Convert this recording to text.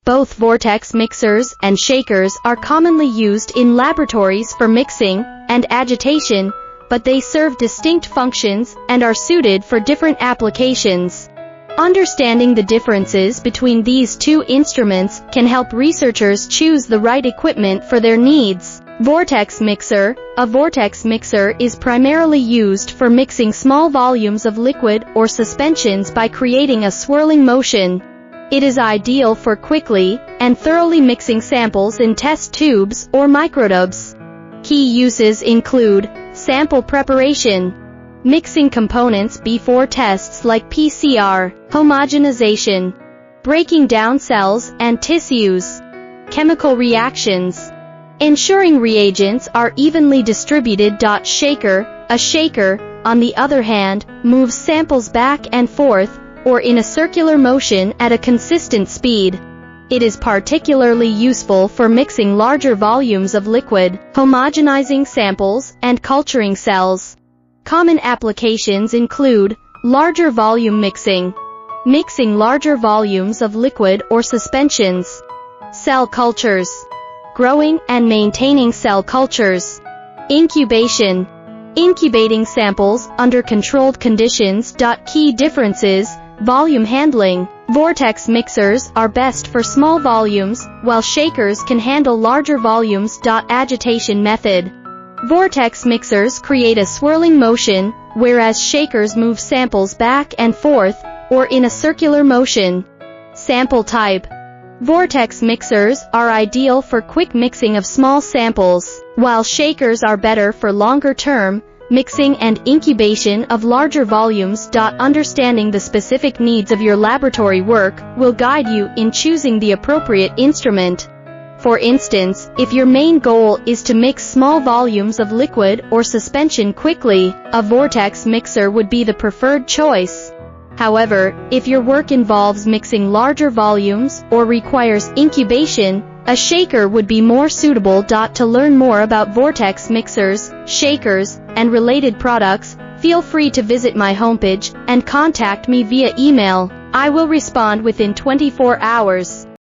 Both Vortex mixers and shakers are commonly used in laboratories for mixing and agitation, but they serve distinct functions and are suited for different applications. Understanding the differences between these two instruments can help researchers choose the right equipment for their needs. Vortex mixer. A vortex mixer is primarily used for mixing small volumes of liquid or suspensions by creating a swirling motion. It is ideal for quickly and thoroughly mixing samples in test tubes or microtubes. Key uses include sample preparation, mixing components before tests like PCR, homogenization, breaking down cells and tissues, chemical reactions, ensuring reagents are evenly distributed. Shaker. A shaker, on the other hand, moves samples back and forth or in a circular motion at a consistent speed. It is particularly useful for mixing larger volumes of liquid, homogenizing samples, and culturing cells. Common applications include larger volume mixing, mixing larger volumes of liquid or suspensions, cell cultures, growing and maintaining cell cultures, incubation, incubating samples under controlled conditions. Key differences: volume handling. Vortex mixers are best for small volumes, while shakers can handle larger volumes. Agitation method. Vortex mixers create a swirling motion, whereas shakers move samples back and forth, or in a circular motion. Sample type. Vortex mixers are ideal for quick mixing of small samples, while shakers are better for longer-term mixing and incubation of larger volumes. Understanding the specific needs of your laboratory work will guide you in choosing the appropriate instrument. For instance, if your main goal is to mix small volumes of liquid or suspension quickly, a vortex mixer would be the preferred choice. However, if your work involves mixing larger volumes or requires incubation, a shaker would be more suitable. To learn more about vortex mixers, shakers, and related products, feel free to visit my homepage and contact me via email. I will respond within 24 hours.